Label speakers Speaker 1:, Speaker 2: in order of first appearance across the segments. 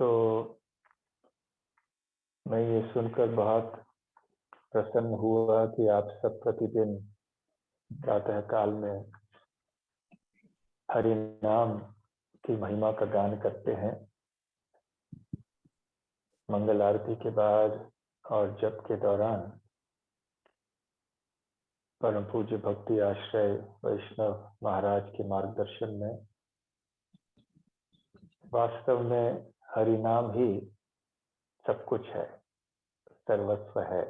Speaker 1: तो मैं ये सुनकर बहुत प्रसन्न हुआ कि आप सब प्रतिदिन प्रातः काल में हरि नाम की महिमा का गान करते हैं। मंगल आरती के बाद और जप के दौरान परम पूज्य भक्ति आश्रय वैष्णव महाराज के मार्गदर्शन में वास्तव में हरि नाम ही सब कुछ है, सर्वस्व है।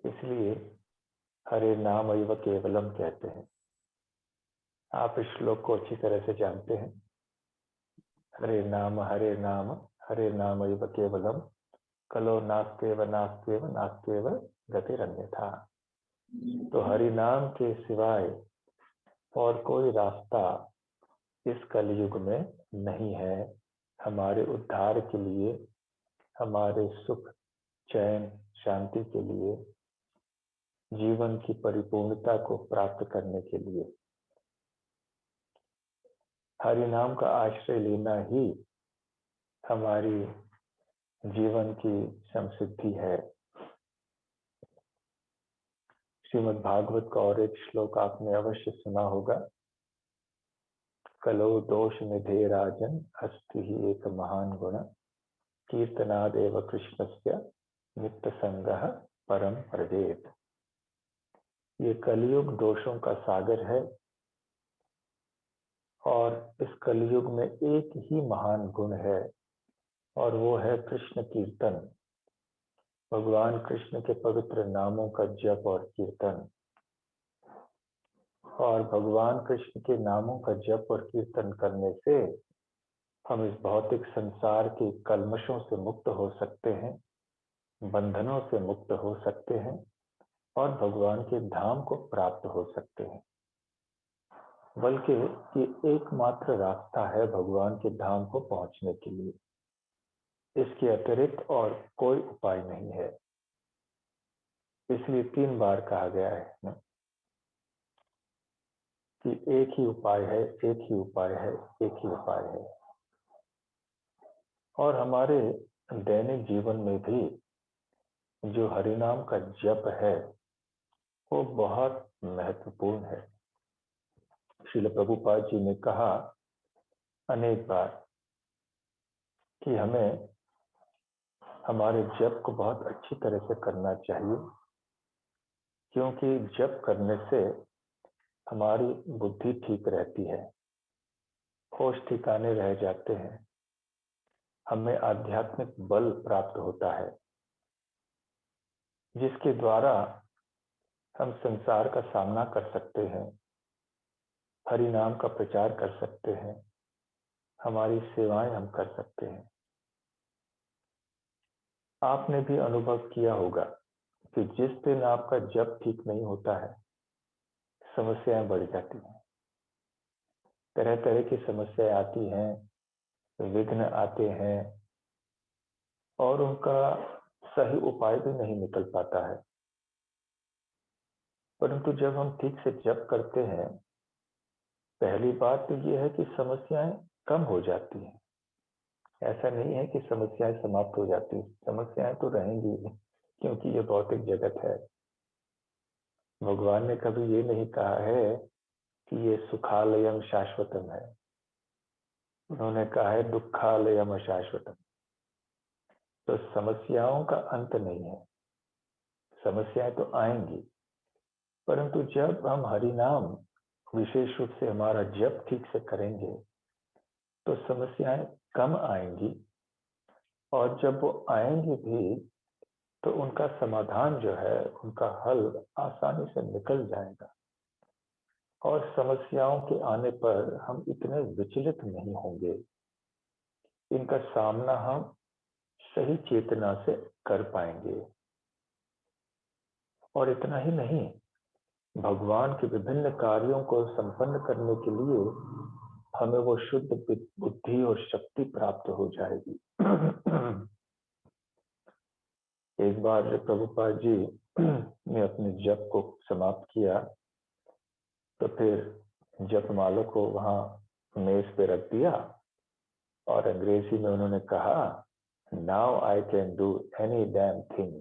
Speaker 1: इसलिए हरे नाम एव केवलम कहते हैं। आप इस श्लोक को अच्छी तरह से जानते हैं। हरे नाम हरे नाम एव केवलम कलो नास्त्येव नास्त्येव नास्त्येव गतिरन्यथा। तो हरि नाम के सिवाय और कोई रास्ता इस कलयुग में नहीं है हमारे उद्धार के लिए, हमारे सुख चैन शांति के लिए, जीवन की परिपूर्णता को प्राप्त करने के लिए। हरि नाम का आश्रय लेना ही हमारी जीवन की समसिद्धि है। श्रीमद् भागवत का और एक श्लोक आपने अवश्य सुना होगा। कलो दोष निधे राजन अस्ति ही एक महान गुण कीर्तनादेव कृष्णस्य नित्य संगः परम प्रजेत। ये कलयुग दोषों का सागर है और इस कलयुग में एक ही महान गुण है और वो है कृष्ण कीर्तन, भगवान कृष्ण के पवित्र नामों का जप और कीर्तन। और भगवान कृष्ण के नामों का जप और कीर्तन करने से हम इस भौतिक संसार के कल्मशों से मुक्त हो सकते हैं, बंधनों से मुक्त हो सकते हैं और भगवान के धाम को प्राप्त हो सकते हैं। बल्कि ये एकमात्र रास्ता है भगवान के धाम को पहुंचने के लिए। इसके अतिरिक्त और कोई उपाय नहीं है। इसलिए 3 बार कहा गया है कि एक ही उपाय है, एक ही उपाय है, एक ही उपाय है। और हमारे दैनिक जीवन में भी जो हरिनाम का जप है वो बहुत महत्वपूर्ण है। श्रील प्रभुपाद जी ने कहा अनेक बार कि हमें हमारे जप को बहुत अच्छी तरह से करना चाहिए, क्योंकि जप करने से हमारी बुद्धि ठीक रहती है, होश ठिकाने रह जाते हैं, हमें आध्यात्मिक बल प्राप्त होता है, जिसके द्वारा हम संसार का सामना कर सकते हैं, हरि नाम का प्रचार कर सकते हैं, हमारी सेवाएं हम कर सकते हैं। आपने भी अनुभव किया होगा कि जिस दिन आपका जप ठीक नहीं होता है, समस्याएं बढ़ जाती हैं, तरह तरह की समस्याएं आती हैं, विघ्न आते हैं और उनका सही उपाय भी नहीं निकल पाता है। परंतु जब हम ठीक से जप करते हैं, पहली बात तो यह है कि समस्याएं कम हो जाती हैं। ऐसा नहीं है कि समस्याएं समाप्त हो जाती, समस्याएं तो रहेंगी क्योंकि ये भौतिक जगत है। भगवान ने कभी ये नहीं कहा है कि ये सुखालयम शाश्वतम है, उन्होंने कहा है दुखालयम अशाश्वतम। तो समस्याओं का अंत नहीं है, समस्याएं तो आएंगी, परंतु जब हम हरि नाम विशेष रूप से हमारा जप ठीक से करेंगे तो समस्याएं कम आएंगी, और जब वो आएंगी भी तो उनका समाधान जो है, उनका हल आसानी से निकल जाएगा और समस्याओं के आने पर हम इतने विचलित नहीं होंगे। इनका सामना हम सही चेतना से कर पाएंगे। और इतना ही नहीं, भगवान के विभिन्न कार्यों को संपन्न करने के लिए हमें वो शुद्ध बुद्धि और शक्ति प्राप्त हो जाएगी। एक बार प्रभुपाद जी ने अपने जप को समाप्त किया तो फिर जपमाला को वहां मेज पे रख दिया और अंग्रेजी में उन्होंने कहा, now I can do any damn thing.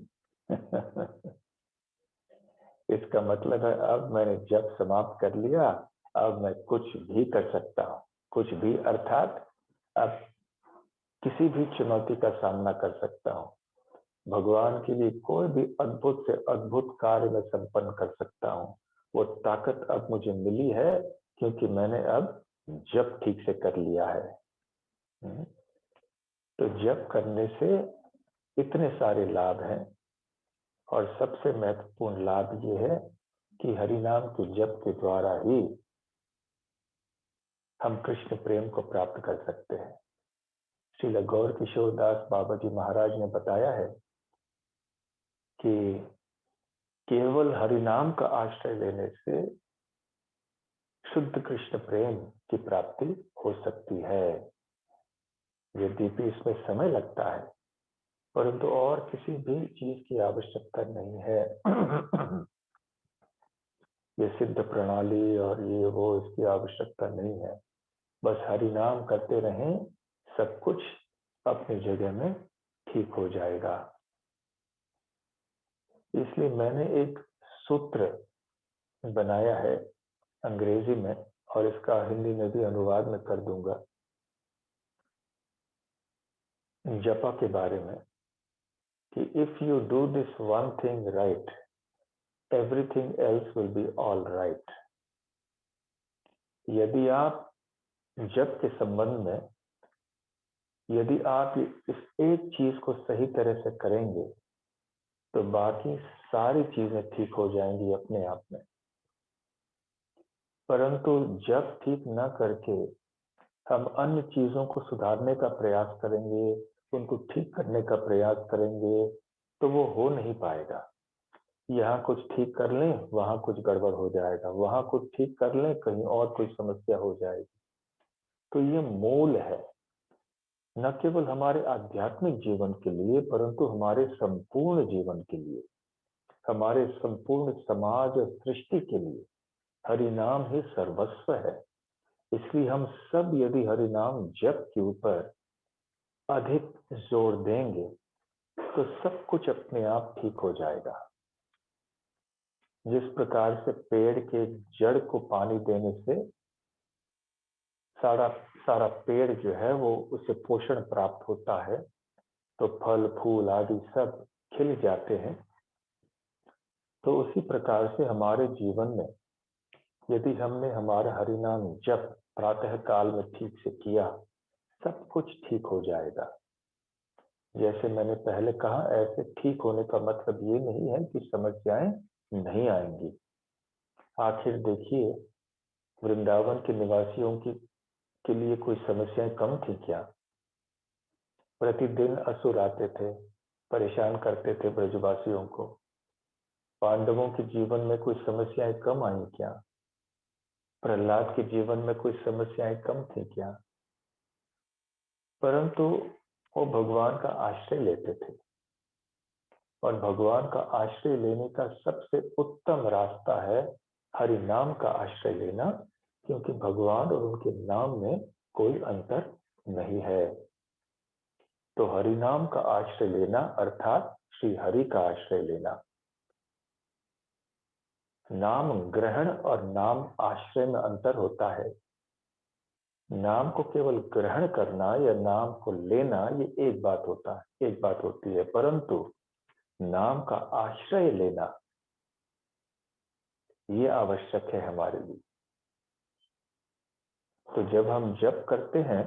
Speaker 1: इसका मतलब है अब मैंने जप समाप्त कर लिया, अब मैं कुछ भी कर सकता हूँ। कुछ भी अर्थात अब किसी भी चुनौती का सामना कर सकता हूँ। भगवान के लिए कोई भी अद्भुत से अद्भुत कार्य मैं संपन्न कर सकता हूँ। वो ताकत अब मुझे मिली है क्योंकि मैंने अब जप ठीक से कर लिया है। तो जप करने से इतने सारे लाभ हैं और सबसे महत्वपूर्ण लाभ ये है कि हरिनाम के जप के द्वारा ही हम कृष्ण प्रेम को प्राप्त कर सकते हैं। श्रील गौर किशोर दास बाबा जी महाराज ने बताया है कि केवल हरिनाम का आश्रय लेने से शुद्ध कृष्ण प्रेम की प्राप्ति हो सकती है। यद्यपि इसमें समय लगता है, परंतु और किसी भी चीज की आवश्यकता नहीं है। ये सिद्ध प्रणाली और ये वो, इसकी आवश्यकता नहीं है। बस हरि नाम करते रहें, सब कुछ अपनी जगह में ठीक हो जाएगा। इसलिए मैंने एक सूत्र बनाया है अंग्रेजी में, और इसका हिंदी में भी अनुवाद में कर दूंगा, जपा के बारे में, कि if you do this one thing right, everything else will be all right. यदि आप जप के संबंध में, यदि आप इस एक चीज को सही तरह से करेंगे तो बाकी सारी चीजें ठीक हो जाएंगी अपने आप में। परंतु जप ठीक न करके हम अन्य चीजों को सुधारने का प्रयास करेंगे, उनको ठीक करने का प्रयास करेंगे, तो वो हो नहीं पाएगा। यहाँ कुछ ठीक कर लें, वहां कुछ गड़बड़ हो जाएगा, वहां कुछ ठीक कर लें, कहीं और कोई समस्या हो जाएगी। तो ये मूल है, न केवल हमारे आध्यात्मिक जीवन के लिए, परंतु हमारे संपूर्ण जीवन के लिए, हमारे संपूर्ण समाज और सृष्टि के लिए हरि नाम ही सर्वस्व है। इसलिए हम सब यदि हरि नाम जप के ऊपर अधिक जोर देंगे तो सब कुछ अपने आप ठीक हो जाएगा। जिस प्रकार से पेड़ के जड़ को पानी देने से सारा सारा पेड़ जो है वो उसे पोषण प्राप्त होता है, तो फल फूल आदि सब खिल जाते हैं। तो उसी प्रकार से हमारे जीवन में यदि हमने हमारा हरिनाम जप प्रातः काल में ठीक से किया, सब कुछ ठीक हो जाएगा। जैसे मैंने पहले कहा, ऐसे ठीक होने का मतलब ये नहीं है कि समस्याएं नहीं आएंगी। आखिर देखिए, वृंदावन के निवासियों के लिए कोई समस्याएं कम थी क्या? प्रतिदिन असुर आते थे, परेशान करते थे ब्रजवासियों को। पांडवों के जीवन में कोई समस्याएं कम आई क्या? प्रहलाद के जीवन में कोई समस्याएं कम थी क्या? परंतु वो भगवान का आश्रय लेते थे, और भगवान का आश्रय लेने का सबसे उत्तम रास्ता है हरि नाम का आश्रय लेना, क्योंकि भगवान और उनके नाम में कोई अंतर नहीं है। तो हरि नाम का आश्रय लेना अर्थात श्री हरि का आश्रय लेना। नाम ग्रहण और नाम आश्रय में अंतर होता है। नाम को केवल ग्रहण करना या नाम को लेना ये एक बात होती है, परंतु नाम का आश्रय लेना ये आवश्यक है हमारे लिए। तो जब हम जप करते हैं,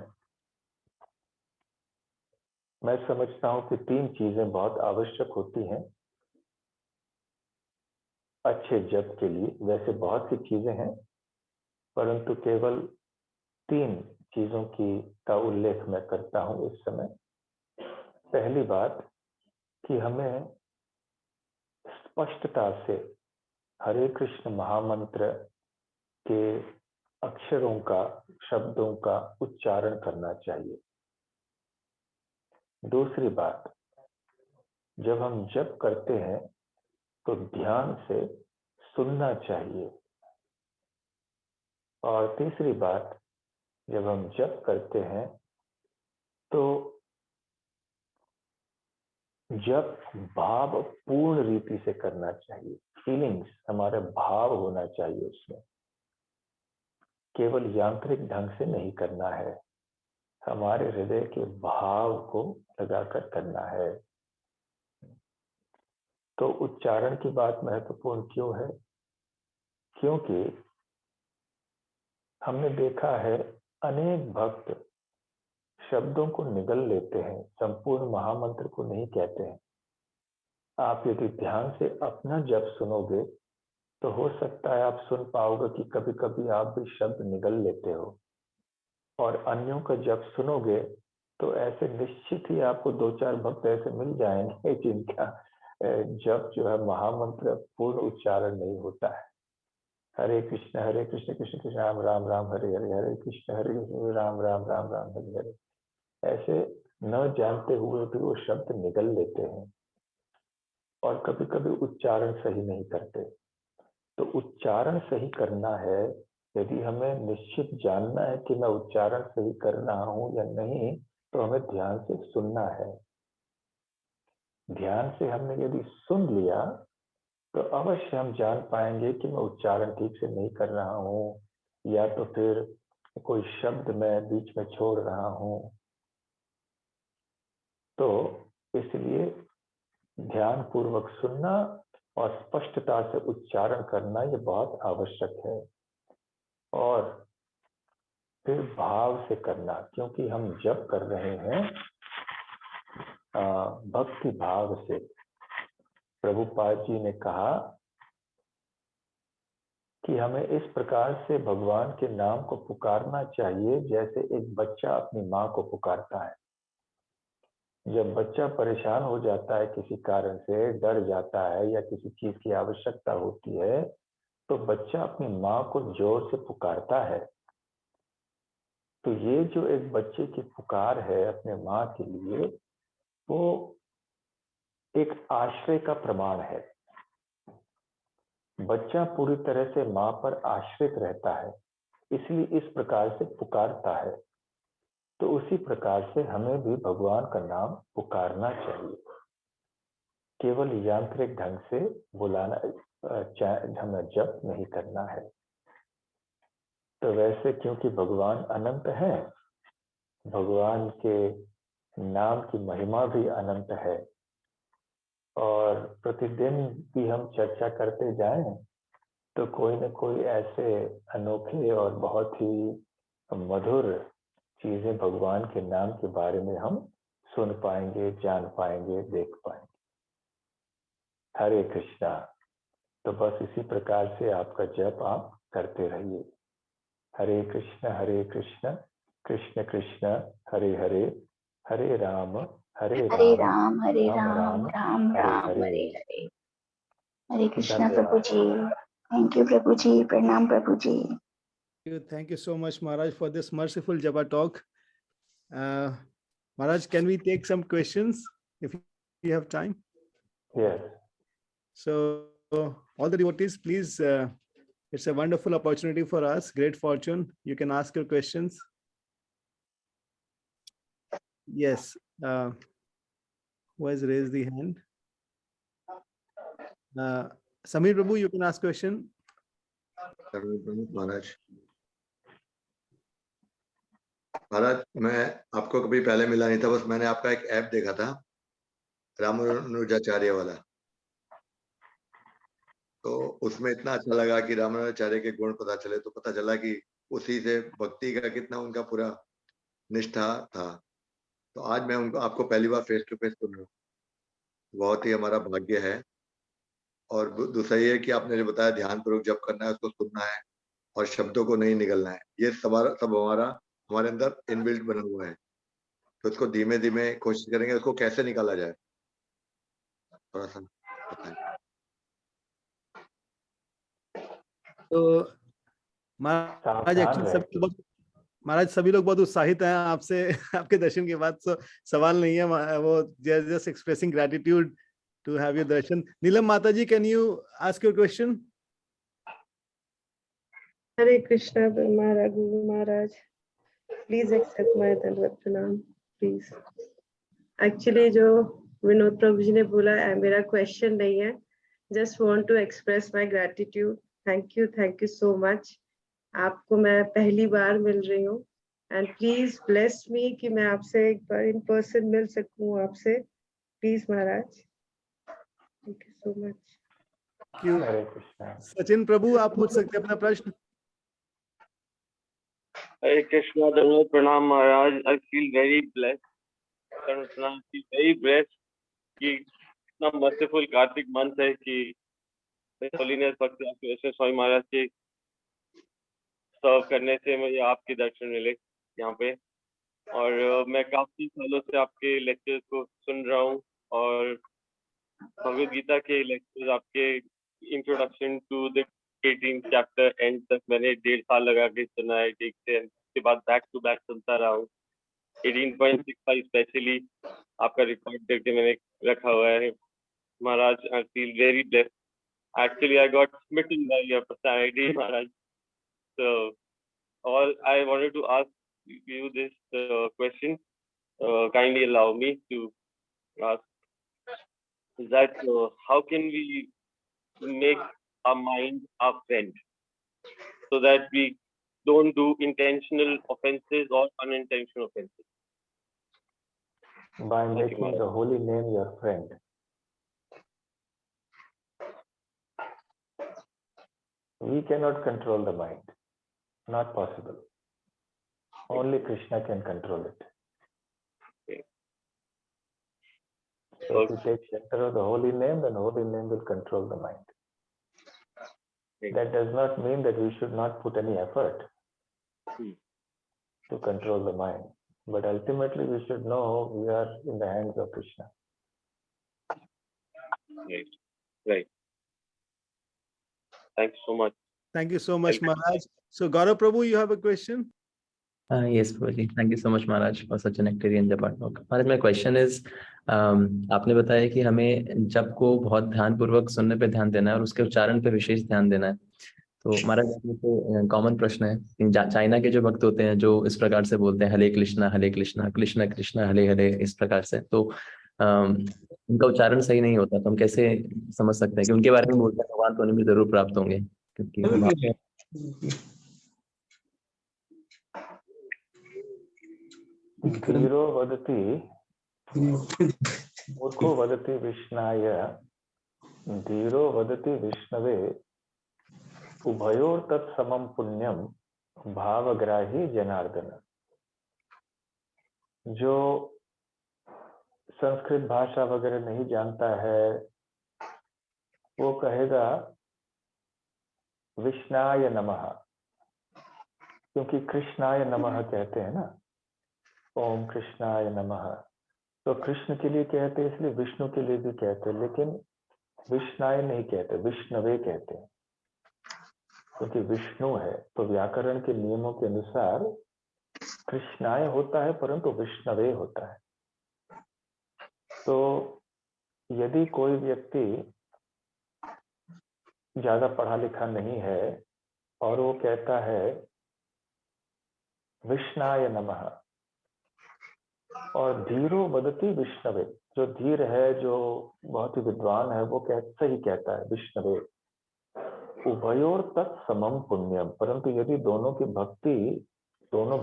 Speaker 1: मैं समझता हूं कि 3 चीजें बहुत आवश्यक होती हैं अच्छे जप के लिए। वैसे बहुत सी चीजें हैं, परंतु केवल 3 चीजों का उल्लेख मैं करता हूं इस समय। पहली बात कि हमें स्पष्टता से हरे कृष्ण महामंत्र के अक्षरों का, शब्दों का उच्चारण करना चाहिए। दूसरी बात, जब हम जप करते हैं तो ध्यान से सुनना चाहिए। और तीसरी बात, जब हम जप करते हैं तो जब भाव पूर्ण रीति से करना चाहिए, फीलिंग्स, हमारे भाव होना चाहिए उसमें, केवल यांत्रिक ढंग से नहीं करना है, हमारे हृदय के भाव को लगाकर करना है। तो उच्चारण की बात महत्वपूर्ण क्यों है? क्योंकि हमने देखा है अनेक भक्त शब्दों को निगल लेते हैं, संपूर्ण महामंत्र को नहीं कहते हैं। आप यदि ध्यान से अपना जप सुनोगे तो हो सकता है आप सुन पाओगे कि कभी कभी आप भी शब्द निगल लेते हो, और अन्यों का जप सुनोगे तो ऐसे निश्चित ही आपको 2-4 भक्त ऐसे मिल जाएंगे जिनका जप जो है महामंत्र पूर्ण उच्चारण नहीं होता है। हरे कृष्ण कृष्ण कृष्ण राम राम राम हरे हरे, हरे कृष्ण राम राम राम राम हरे हरे, ऐसे न जानते हुए भी वो शब्द निगल लेते हैं और कभी कभी उच्चारण सही नहीं करते। तो उच्चारण सही करना है, यदि हमें निश्चित जानना है कि मैं उच्चारण सही कर रहा हूं या नहीं, तो हमें ध्यान से सुनना है। ध्यान से हमने यदि सुन लिया तो अवश्य हम जान पाएंगे कि मैं उच्चारण ठीक से नहीं कर रहा हूँ, या तो फिर कोई शब्द मैं बीच में छोड़ रहा हूँ। तो इसलिए ध्यान पूर्वक सुनना और स्पष्टता से उच्चारण करना ये बहुत आवश्यक है। और फिर भाव से करना, क्योंकि हम जब कर रहे हैं भक्ति भाव से। प्रभुपाद जी ने कहा कि हमें इस प्रकार से भगवान के नाम को पुकारना चाहिए जैसे एक बच्चा अपनी माँ को पुकारता है। जब बच्चा परेशान हो जाता है, किसी कारण से डर जाता है या किसी चीज की आवश्यकता होती है, तो बच्चा अपनी माँ को जोर से पुकारता है। तो ये जो एक बच्चे की पुकार है अपने माँ के लिए, वो एक आश्रय का प्रमाण है। बच्चा पूरी तरह से माँ पर आश्रित रहता है, इसलिए इस प्रकार से पुकारता है। तो उसी प्रकार से हमें भी भगवान का नाम पुकारना चाहिए, केवल यांत्रिक ढंग से बुलाना, हमें जप नहीं करना है। तो वैसे क्योंकि भगवान अनंत है, भगवान के नाम की महिमा भी अनंत है, और प्रतिदिन भी हम चर्चा करते जाएं तो कोई न कोई ऐसे अनोखे और बहुत ही मधुर चीजें भगवान के नाम के बारे में हम सुन पाएंगे, जान पाएंगे, देख पाएंगे। हरे कृष्णा। तो बस इसी प्रकार से आपका जप आप करते रहिए। हरे कृष्ण कृष्ण कृष्ण हरे हरे, हरे राम
Speaker 2: हरे राम
Speaker 1: राम
Speaker 2: राम राम
Speaker 1: हरे
Speaker 2: राम
Speaker 1: हरे।
Speaker 2: हरे हरे। हरे कृष्णा प्रभु जी। थैंक यू प्रभु जी। प्रणाम प्रभु जी।
Speaker 3: Thank you so much, Maharaj, for this merciful Japa talk. Maharaj, can we take some questions if you have time?
Speaker 1: Yes.
Speaker 3: So, all the devotees, please, it's a wonderful opportunity for us, great fortune. You can ask your questions. Yes. Who has raised the hand? Samir Prabhu, you can ask question.
Speaker 4: महाराज, मैं आपको कभी पहले मिला नहीं था, बस मैंने आपका एक ऐप देखा था, रामानुजाचार्य वाला। तो उसमें इतना अच्छा लगा कि रामानुजाचार्य के गुण पता चले, तो पता चला कि उसी से भक्ति का कितना उनका पूरा निष्ठा था। तो आज मैं उनको आपको पहली बार फेस टू फेस सुन रहा हूँ, बहुत ही हमारा भाग्य है। और दूसरा ये कि आपने जो बताया ध्यान पूर्वक जप करना है, उसको सुनना है और शब्दों को नहीं निगलना है, ये सब हमारे अंदर इनबिल्ट बना हुआ है। तो उसको धीमे धीमे कोशिश करेंगे, उसको कैसे निकाला जाए थोड़ा सा बताएं।
Speaker 3: तो महाराज सभी लोग बहुत उत्साहित हैं आपसे, आपके दर्शन के बाद। सवाल नहीं है, वो just expressing gratitude to have your दर्शन। नीलम माता ji, can you ask your question?
Speaker 5: Hare Krishna Maharaj, Guru Maharaj, please accept my दंडवत प्रणाम। प्लीज। एक्चुअली जो विनोद प्रभु जी ने बोला मेरा क्वेश्चन नहीं है, just want to express my gratitude. Thank you so much. आपको मैं पहली बार मिल रही हूँ एंड प्लीज ब्लेस मी कि मैं आपसे एक बार इन पर्सन मिल सकूं आपसे, please Maharaj. Thank you so much.
Speaker 1: Hare Krishna.
Speaker 3: Sachin Prabhu, आप पूछ सकते हैं अपना प्रश्न।
Speaker 6: हरे कृष्णा, धन्यवाद, प्रणाम महाराज। आई फील वेरी ब्लेस्ड कि इतना मर्सीफुल कार्तिक मंथ है कि होलीनेस भक्ति आपके वैसे स्वामी महाराज के सर्व करने से मुझे आपके दर्शन मिले यहाँ पे। और मैं काफी सालों से आपके लेक्चर्स को सुन रहा हूँ और भगवद गीता के लेक्चर्स, आपके introduction to the 18th chapter end तक मैंने 1.5 साल लगा के सुना है ठीक से। उसके बाद बैक टू बैक सुनता रहा हूँ। 18.65 स्पेशली आपका रिकॉर्ड करके मैंने रखा हुआ है। Maharaj, I feel very blessed. Actually, I got smitten by your personality, Maharaj. So, all I wanted to ask you this question. Kindly allow me to ask that how can we make our mind our friend so that we don't do intentional offenses or unintentional offenses?
Speaker 1: By making the holy name your friend. We cannot control the mind. Not possible. Only Krishna can control it.
Speaker 6: Okay.
Speaker 1: So if you take shelter of the holy name, then holy name will control the mind.
Speaker 6: Okay.
Speaker 1: That does not mean that we should not put any effort to control the mind. But ultimately we should know we are in the hands of Krishna.
Speaker 6: Right. Thanks so much.
Speaker 3: Thank you so much, Maharaj. So Gaurav Prabhu, you have a question?
Speaker 7: Yes, Prabhuji. Thank you so much, Maharaj, for such a nectarian Japa talk. Maharaj, my question is, आपने बताया कि हमें जप को बहुत ध्यानपूर्वक सुनने पे ध्यान देना है और उसके उच्चारण पे विशेष ध्यान देना है। तो महाराज, ये तो कॉमन प्रश्न है। चाइना के जो भक्त होते हैं जो इस प्रकार से बोलते हैं हरे कृष्णा कृष्ण कृष्ण हरे हरे, इस प्रकार से, तो उनका उच्चारण सही नहीं होता। तो हम कैसे समझ सकते हैं कि उनके बारे में बोलते हैं भगवान तो उन्हें भी जरूर प्राप्त होंगे? क्योंकि
Speaker 1: धीरो वदति मूर्खो वदति विष्णाय धीरो वदति विष्णवे उभयोर तत्समं पुण्यम भावग्राही जनार्दन। जो संस्कृत भाषा वगैरह नहीं जानता है वो कहेगा विष्णाय नमः, क्योंकि कृष्णाय नमः कहते हैं ना, ओम कृष्णाय नमः। तो कृष्ण के लिए कहते हैं इसलिए विष्णु के लिए भी कहते हैं, लेकिन विष्णाय नहीं कहते, विष्णवे कहते हैं, क्योंकि विष्णु है। तो व्याकरण के नियमों के अनुसार कृष्णाय होता है परंतु विष्णवे होता है। तो यदि कोई व्यक्ति ज्यादा पढ़ा लिखा नहीं है और वो कहता है विष्णाय नमः और धीरो वदति विष्णवे, जो धीर है, जो बहुत ही विद्वान है, वो सही कहता है विष्णवे। उभयोर तत्समं पुण्यम, परंतु यदि दोनों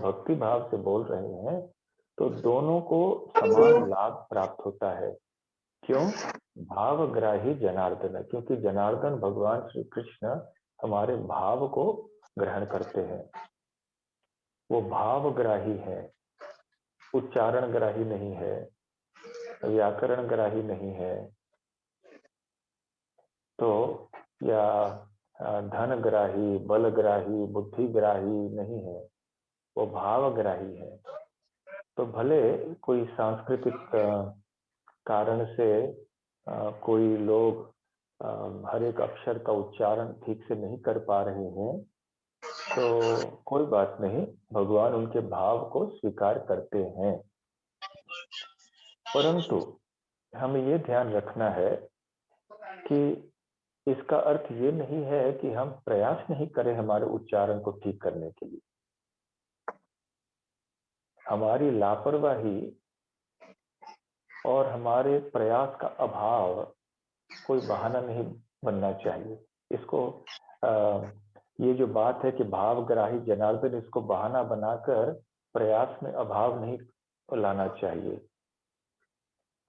Speaker 1: भक्ति भाव से बोल रहे हैं तो दोनों को समान लाभ प्राप्त होता है। क्यों? भावग्राही जनार्दन, क्योंकि जनार्दन भगवान श्री कृष्ण हमारे भाव को ग्रहण करते हैं। वो भावग्राही है, उच्चारण ग्राही नहीं है, व्याकरण ग्राही नहीं है, तो या धन ग्राही, बल ग्राही, बुद्धि ग्राही नहीं है, वो भावग्राही है। तो भले कोई सांस्कृतिक कारण से कोई लोग हर एक अक्षर का उच्चारण ठीक से नहीं कर पा रहे हैं, तो कोई बात नहीं, भगवान उनके भाव को स्वीकार करते हैं। परंतु हमें ये ध्यान रखना है कि इसका अर्थ ये नहीं है कि हम प्रयास नहीं करें हमारे उच्चारण को ठीक करने के लिए। हमारी लापरवाही और हमारे प्रयास का अभाव कोई बहाना नहीं बनना चाहिए। इसको ये जो बात है कि भावग्राही जनार्दन, इसको बहाना बनाकर प्रयास में अभाव नहीं लाना चाहिए।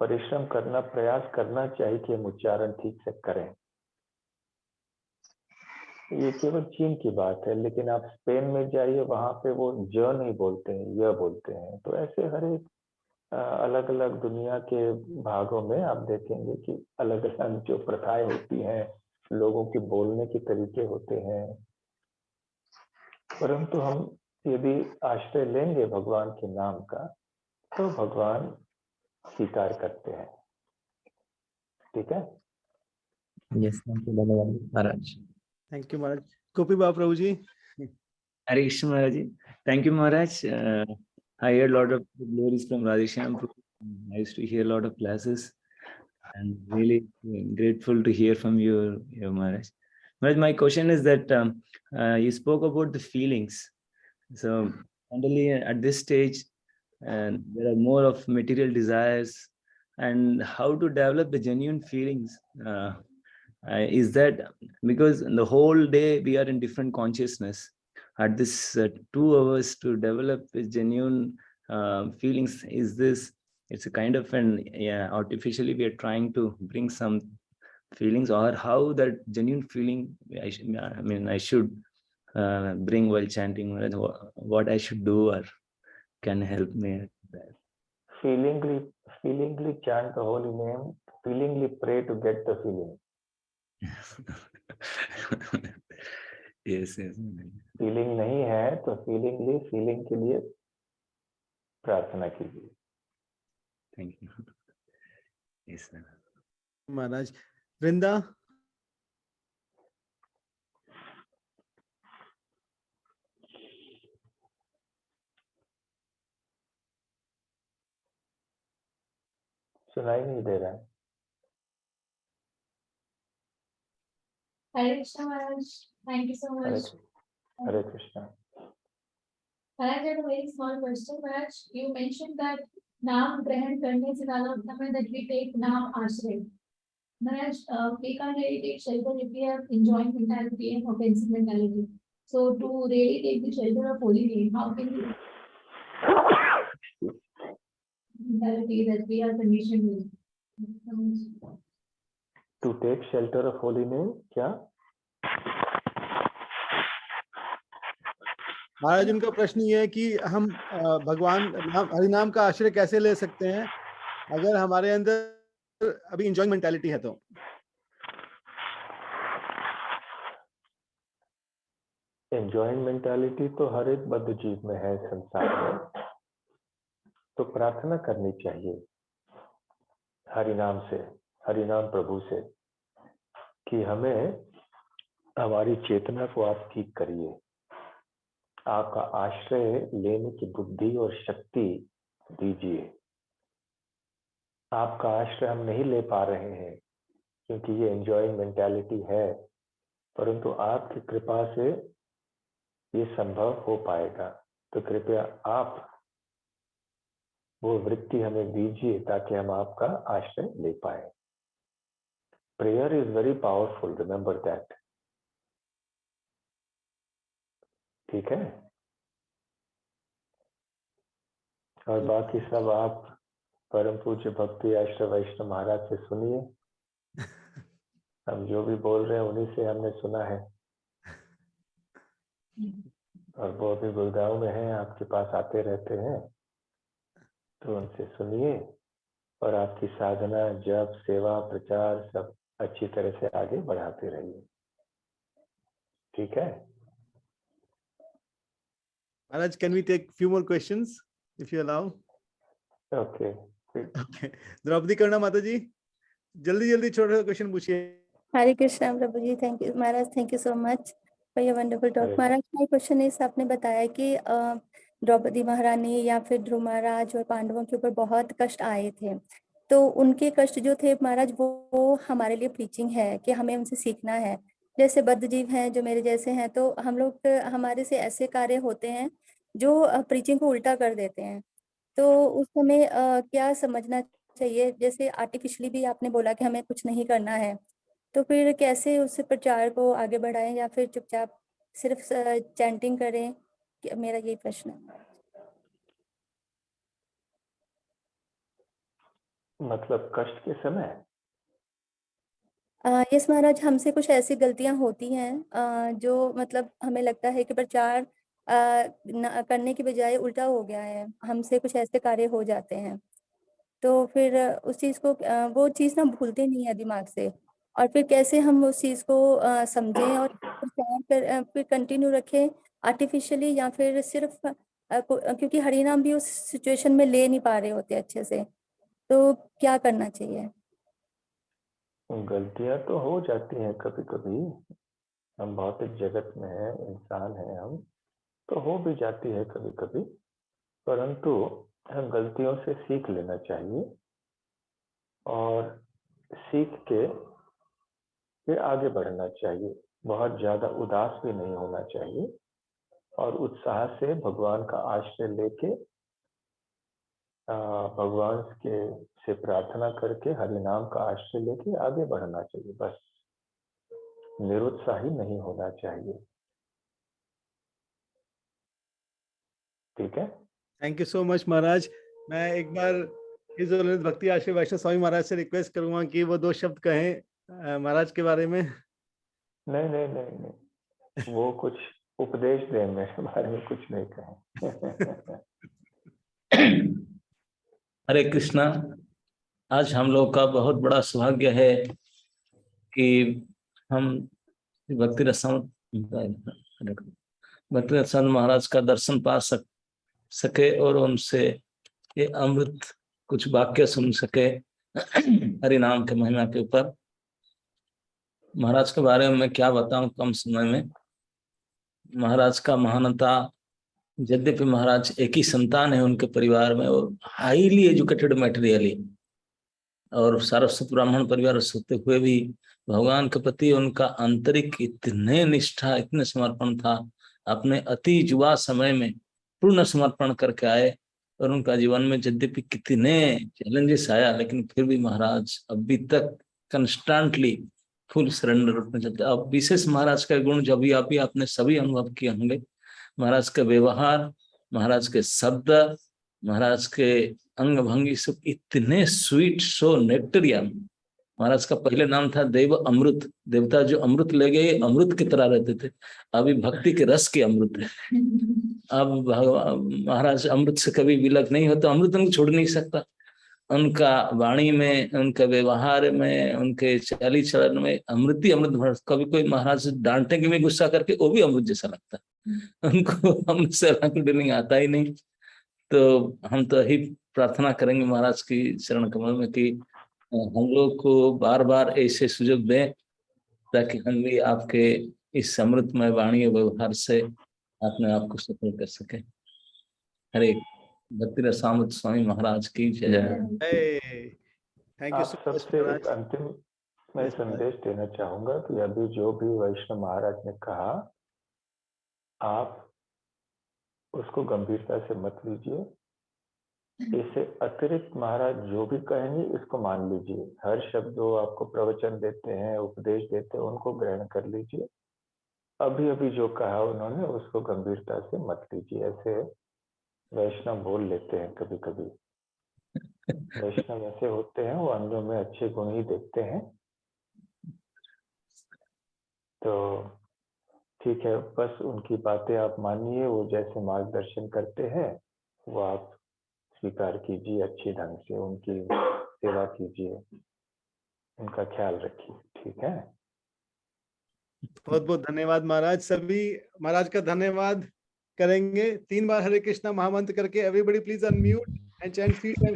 Speaker 1: परिश्रम करना, प्रयास करना चाहिए कि हम उच्चारण ठीक से करें। ये केवल चीन की बात है, लेकिन आप स्पेन में जाइए, वहां पे वो ज नहीं बोलते हैं, य बोलते हैं। तो ऐसे हर एक अलग अलग दुनिया के भागों में आप देखेंगे कि अलग अलग जो प्रथाएं होती हैं, लोगों के बोलने के तरीके होते हैं। परंतु हम यदि आश्रय लेंगे भगवान के नाम का, तो भगवान स्वीकार करते हैं। ठीक है?
Speaker 7: Yes, thank you Maharaj.
Speaker 3: Thank you Maharaj. Gopi Baba Prabhu ji.
Speaker 8: Hare Krishna Maharaj. Thank you Maharaj. I heard a lot of glories from Radheshyam. I used to hear a lot of classes and really grateful to hear from you Maharaj. Maharaj, my question is that you spoke about the feelings. So generally at this stage there are more of material desires, and how to develop the genuine feelings. Is that because the whole day we are in different consciousness, at this 2 hours to develop genuine feelings, is this, it's a kind of an artificially we are trying to bring some feelings, or how that genuine feeling I should bring while chanting, what I should do, or can help me at that?
Speaker 1: Feelingly chant the holy name, feelingly pray to get the feeling.
Speaker 8: yes.
Speaker 1: Feeling नहीं है तो फीलिंगली, feeling के लिए प्रार्थना कीजिए।
Speaker 8: Thank you. Yes, sir.
Speaker 3: महाराज। वृंदा।
Speaker 1: सुनाई नहीं दे रहा है।
Speaker 9: Hare Krishna Maharaj, thank you so much.
Speaker 1: Hare Krishna.
Speaker 9: Maharaj, I have a very small question. Maharaj, you mentioned that नाम ग्रहण करने से ज्यादा समय that we take नाम आश्रय. Maharaj, we can't really take shelter if we have enjoying mentality and offensive mentality. So to really take the shelter of holy name, how can we mentality that we are conditioned with?
Speaker 1: To take shelter of holy name, क्या?
Speaker 3: महाराज, उनका प्रश्न ये है कि हम भगवान हरिनाम का आश्रय कैसे ले सकते हैं अगर हमारे अंदर अभी एंजॉयिंग मेंटालिटी है तो?
Speaker 1: एंजॉयिंग मेंटालिटी तो हर एक बद्ध जीव में है संसार में। तो प्रार्थना करनी चाहिए हरिनाम से, हरिनाम प्रभु से, कि हमें हमारी चेतना को आप ठीक करिए, आपका आश्रय लेने की बुद्धि और शक्ति दीजिए। आपका आश्रय हम नहीं ले पा रहे हैं क्योंकि ये एंजॉयिंग मेंटालिटी है, परंतु आपकी कृपा से ये संभव हो पाएगा। तो कृपया आप वो वृत्ति हमें दीजिए ताकि हम आपका आश्रय ले पाए। Prayer is very powerful, remember that. ठीक है? और बाकी सब आप परम पूज्य भक्ति आश्रय वैष्णव महाराज से सुनिए। हम जो भी बोल रहे हैं उन्हीं से हमने सुना है, और वो भी गुड़गांव में हैं, आपके पास आते रहते हैं, तो उनसे सुनिए और आपकी साधना, जप, सेवा, प्रचार सब अच्छी तरह से आगे बढ़ाते रहिए। ठीक है?
Speaker 3: Maharaj, can we take few more questions if you allow?
Speaker 1: Okay.
Speaker 3: Okay. Draupadi कर्णा माता जी, जल्दी जल्दी छोटे क्वेश्चन पूछिए।
Speaker 2: Hare Krishna Prabhu ji, thank you Maharaj, thank you so much for your wonderful talk. Maharaj, my question is, आपने बताया कि द्रौपदी महारानी या फिर ध्रुव महाराज और पांडवों के ऊपर बहुत कष्ट आए थे, तो उनके कष्ट जो थे महाराज वो हमारे लिए प्रीचिंग है कि हमें उनसे सीखना है। जैसे बद्ध जीव हैं जो मेरे जैसे हैं, तो हम लोग, हमारे से ऐसे कार्य होते हैं जो प्रीचिंग को उल्टा कर देते हैं, तो उस समय क्या समझना चाहिए? जैसे आर्टिफिशियली भी आपने बोला कि हमें कुछ नहीं करना है, तो फिर कैसे उस प्रचार को आगे बढ़ाएं या फिर चुपचाप सिर्फ चैंटिंग करें? मेरा यही प्रश्न है।
Speaker 1: मतलब कष्ट के समय?
Speaker 2: यस महाराज, हमसे कुछ ऐसी गलतियां होती हैं जो मतलब हमें लगता है कि प्रचार करने की बजाय उल्टा हो गया है, हमसे कुछ ऐसे कार्य हो जाते हैं, तो फिर उस चीज़ को वो चीज़ ना भूलते नहीं है दिमाग से, और फिर कैसे हम उस चीज़ को समझें और प्रचार फिर कंटिन्यू रखें आर्टिफिशियली, या फिर सिर्फ क्योंकि हरिनाम भी उस सिचुएशन में ले नहीं पा रहे होते अच्छे से, तो क्या करना चाहिए?
Speaker 1: गलतियां तो हो जाती हैं कभी कभी, हम भौतिक जगत में हैं, इंसान हैं हम, तो हो भी जाती है कभी कभी, परंतु हम गलतियों से सीख लेना चाहिए और सीख के फिर आगे बढ़ना चाहिए। बहुत ज्यादा उदास भी नहीं होना चाहिए और उत्साह से भगवान का आश्रय लेके भगवान के से प्रार्थना करके हरिनाम का आश्रय लेके आगे बढ़ना चाहिए। बस निरुत्साही नहीं होना चाहिए। ठीक है,
Speaker 3: थैंक यू सो मच महाराज। मैं एक बार इस भक्ति आश्रय वैष्णव स्वामी महाराज से रिक्वेस्ट करूंगा कि वो 2 शब्द कहें महाराज के बारे में।
Speaker 1: नहीं नहीं नहीं नहीं, वो कुछ उपदेश दें, मेरे बारे में कुछ नहीं कहें।
Speaker 8: हरे कृष्णा। आज हम लोग का बहुत बड़ा सौभाग्य है कि हम भक्ति रसायन महाराज का दर्शन पा सके और उनसे ये अमृत कुछ वाक्य सुन सके हरि नाम के महिमा के ऊपर। महाराज के बारे में मैं क्या बताऊं कम समय में। महाराज का महानता, यद्यपि महाराज एक ही संतान है उनके परिवार में और हाईली एजुकेटेड मटेरियली, और सारस्वत ब्राह्मण परिवार से होते हुए भी भगवान के प्रति उनका आंतरिक इतने निष्ठा, इतने समर्पण था। अपने अति युवा समय में पूर्ण समर्पण करके आए और उनका जीवन में यद्यपि कितने चैलेंजेस आया, लेकिन फिर भी महाराज अभी तक कंस्टेंटली फुल सरेंडर में चलते। अब विशेष महाराज का गुण जब भी आपने सभी अनुभव किए होंगे, महाराज का व्यवहार, महाराज के शब्द, महाराज के अंग भंगी सब इतने स्वीट, सो नेक्टेरियन। महाराज का पहले नाम था देव अमृत, देवता जो अमृत ले गए अमृत की तरह रहते थे। अभी भक्ति के रस के अमृत है। अब महाराज अमृत से कभी विलग नहीं होता, अमृत उनको छोड़ नहीं सकता। उनका वाणी में, उनका व्यवहार में, उनके चाली चलन में अमृत ही अमृत। कभी कोई महाराज डांटेंगे भी गुस्सा करके, वो भी अमृत जैसा लगता है उनको, हमसे नहीं आता ही नहीं। तो हम तो यही प्रार्थना करेंगे महाराज की चरण कमल में कि हम लोग को बार बार ऐसे सुयोग दें ताकि हम भी आपके इस अमृतमय वाणी व्यवहार से अपने आप को सफल कर सके। हरे भक्ति रसामृत स्वामी महाराज की जय।
Speaker 3: थैंक यू
Speaker 1: आप
Speaker 3: सो मच
Speaker 1: सबसे एक
Speaker 3: महाराज।
Speaker 1: अंतिम मैं संदेश देना चाहूंगा कि अभी जो भी वैष्णव महाराज ने कहा, आप उसको गंभीरता से मत लीजिए। इससे अतिरिक्त महाराज जो भी कहेंगे इसको मान लीजिए। हर शब्द जो आपको प्रवचन देते हैं, उपदेश देते हैं, उनको ग्रहण कर लीजिए। अभी अभी जो कहा उन्होंने उसको गंभीरता से मत लीजिए। ऐसे वैष्णव बोल लेते हैं कभी कभी। वैष्णव ऐसे होते हैं, वो अंगों में अच्छे गुण ही देखते हैं। तो ठीक है, बस उनकी बातें आप मानिए, वो जैसे मार्गदर्शन करते हैं वो आप स्वीकार कीजिए, अच्छे ढंग से उनकी सेवा कीजिए, उनका ख्याल रखिए। ठीक है,
Speaker 3: बहुत बहुत धन्यवाद महाराज। सभी महाराज का धन्यवाद करेंगे। 3 बार हरे कृष्णा महामंत्र करके everybody please unmute and chant 3 times